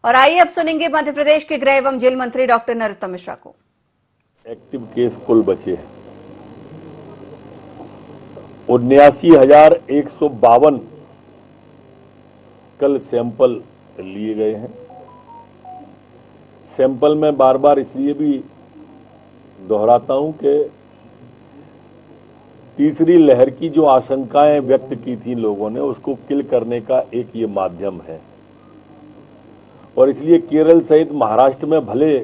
और आइए अब सुनेंगे मध्य प्रदेश के गृह एवं जेल मंत्री डॉक्टर नरोत्तम मिश्रा को। एक्टिव केस कुल बचे हैं 79,152 कल सैंपल लिए गए हैं। सैंपल में बार बार इसलिए भी दोहराता हूं कि तीसरी लहर की जो आशंकाएं व्यक्त की थी लोगों ने, उसको किल करने का एक ये माध्यम है। और इसलिए केरल सहित महाराष्ट्र में भले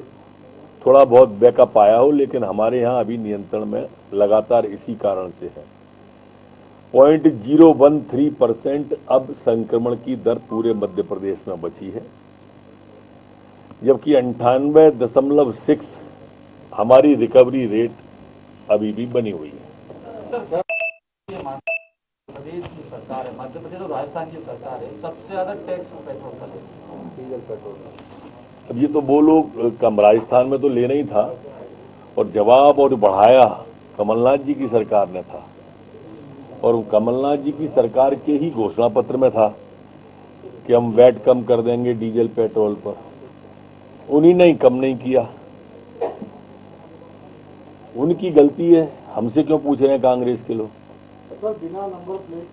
थोड़ा बहुत बैकअप आया हो, लेकिन हमारे यहां अभी नियंत्रण में लगातार इसी कारण से है। 0.013% अब संक्रमण की दर पूरे मध्य प्रदेश में बची है, जबकि 98.6 हमारी रिकवरी रेट अभी भी बनी हुई है। प्रदेश की सरकार है, मध्य प्रदेश और राजस्थान की सरकार है, सबसे ज्यादा टैक्स पेट्रोल का ले, डीजल पेट्रोल का। अब ये तो वो लोग कम, राजस्थान में तो लेना ही था, और जवाब और बढ़ाया कमलनाथ जी की सरकार ने था, और कमलनाथ जी की सरकार के ही घोषणा पत्र में था कि हम वैट कम कर देंगे डीजल पेट्रोल पर। उन्हीं ने ही कम नहीं किया, उनकी गलती है। हमसे क्यों पूछ रहे हैं कांग्रेस के लोग? बिना नंबर प्लेट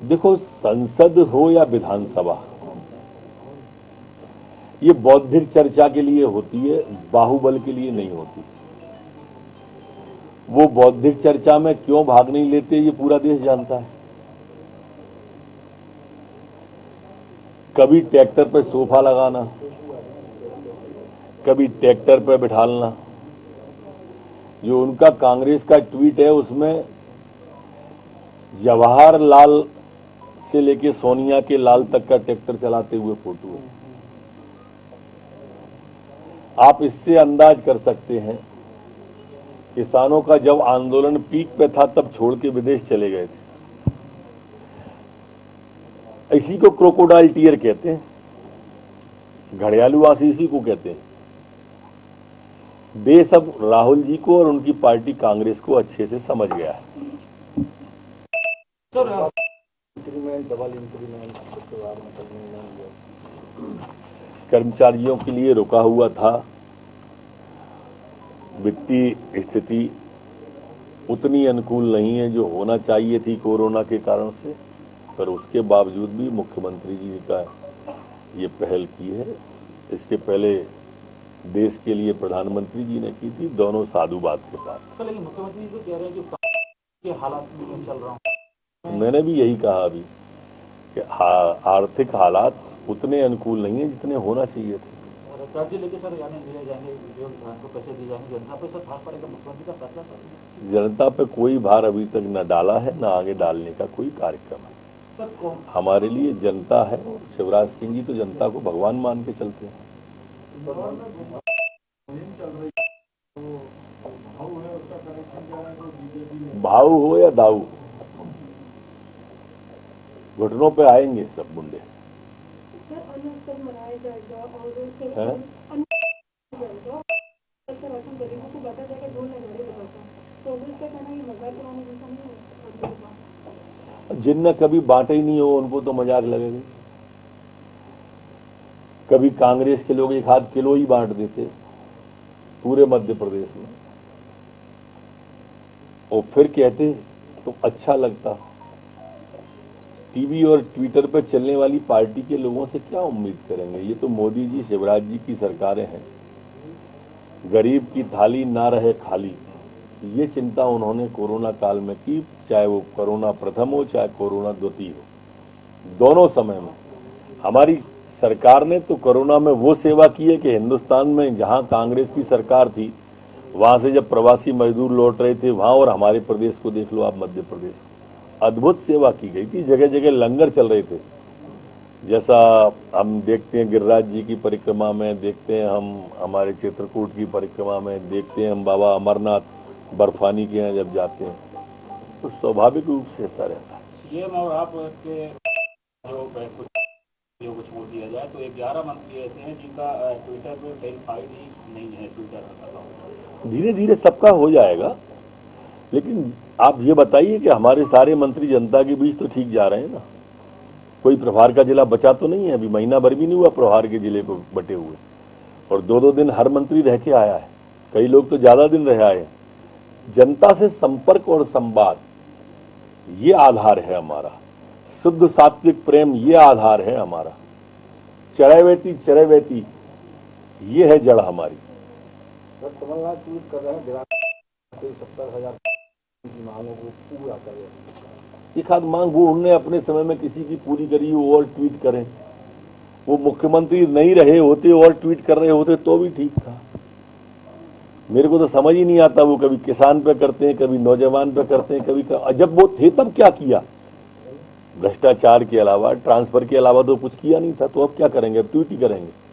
देखो, संसद हो या विधानसभा, ये बौद्धिक चर्चा के लिए होती है, बाहुबल के लिए नहीं होती। वो बौद्धिक चर्चा में क्यों भाग नहीं लेते, ये पूरा देश जानता है। कभी ट्रैक्टर पर सोफा लगाना, कभी ट्रैक्टर पर बिठालना। जो उनका कांग्रेस का ट्वीट है, उसमें जवाहरलाल से लेके सोनिया के लाल तक का ट्रैक्टर चलाते हुए फोटो है। आप इससे अंदाज कर सकते हैं, किसानों का जब आंदोलन पीक पे था तब छोड़ के विदेश चले गए थे। इसी को क्रोकोडाइल टीयर कहते हैं, घड़ियालू आंसू इसी को कहते हैं। देश अब राहुल जी को और उनकी पार्टी कांग्रेस को अच्छे से समझ गया है। कर्मचारियों के लिए रुका हुआ था। वित्तीय स्थिति उतनी अनुकूल नहीं है जो होना चाहिए थी कोरोना के कारण से, पर उसके बावजूद भी मुख्यमंत्री जी का ये पहल की है। इसके पहले देश के लिए प्रधानमंत्री जी ने की थी, दोनों साधुवाद के पास। लेकिन मुख्यमंत्री जी तो कह रहे हैं कि हालात में चल रहा हूँ। मैंने भी यही कहा अभी कि आर्थिक हालात उतने अनुकूल नहीं है जितने होना चाहिए थे। कर्जे लेके सर यानी दिए जाएंगे, को पैसे दिए जाएंगे, जनता पे सर भार पड़ेगा, मुख्यमंत्री का फैसला सर। जनता पे कोई भार अभी तक न डाला है, न आगे डालने का कोई कार्यक्रम है। हमारे लिए जनता है, और शिवराज सिंह जी तो जनता को भगवान मान के चलते हैं। भाव हो या दाऊ, घुटनों पे आएंगे सब मुंडे। जिनने कभी बांटे ही नहीं हो उनको तो मजाक लगेगी। कभी कांग्रेस के लोग 1 किलो ही बांट देते पूरे मध्य प्रदेश में, और फिर कहते तो अच्छा लगता। टीवी और ट्विटर पर चलने वाली पार्टी के लोगों से क्या उम्मीद करेंगे? ये तो मोदी जी, शिवराज जी की सरकारें हैं। गरीब की थाली ना रहे खाली, ये चिंता उन्होंने कोरोना काल में की, चाहे वो कोरोना प्रथम हो चाहे कोरोना द्वितीय हो। दोनों समय में हमारी सरकार ने तो कोरोना में वो सेवा की है कि हिंदुस्तान में जहां कांग्रेस की सरकार थी, वहां से जब प्रवासी मजदूर लौट रहे थे वहां, और हमारे प्रदेश को देख लो आप, मध्य प्रदेश को अद्भुत सेवा की गई थी। जगह जगह लंगर चल रहे थे, जैसा हम देखते हैं गिरिराज जी की परिक्रमा में, देखते हैं हम हमारे चित्रकूट की परिक्रमा में, देखते हैं हम बाबा अमरनाथ बर्फानी के यहाँ जब जाते हैं, तो स्वाभाविक रूप से ऐसा रहता है। सीएम और आप के जो को छोड़ दिया जाए तो 11 मंत्री ऐसे हैं जिनका ट्विटर पे वेरीफाइड ही नहीं है ट्विटर। धीरे धीरे सबका हो जाएगा। लेकिन आप ये बताइए कि हमारे सारे मंत्री जनता के बीच तो ठीक जा रहे हैं ना। कोई प्रभार का जिला बचा तो नहीं है, अभी महीना भर भी नहीं हुआ प्रभार के जिले को बटे हुए, और 2-2 दिन हर मंत्री रह के आया है, कई लोग तो ज्यादा दिन रह आए हैं। जनता से संपर्क और संवाद ये आधार है हमारा, शुद्ध सात्विक प्रेम ये आधार है हमारा, चरैवेती ये है जड़ हमारी। सर कमलनाथ ट्वीट कर रहे हैं 70,000 की मांगों को पूरा करें। एक आध मांग वो उन्होंने अपने समय में किसी की पूरी करी, वो और ट्वीट करें। वो मुख्यमंत्री नहीं रहे होते और ट्वीट कर रहे होते तो भी ठीक था। मेरे को तो समझ ही नहीं आता, वो कभी किसान पे करते हैं, कभी नौजवान पे करते हैं, कभी जब वो थे तब क्या किया? भ्रष्टाचार के अलावा, ट्रांसफर के अलावा तो कुछ किया नहीं था, तो अब क्या करेंगे? अब ट्वीट ही करेंगे।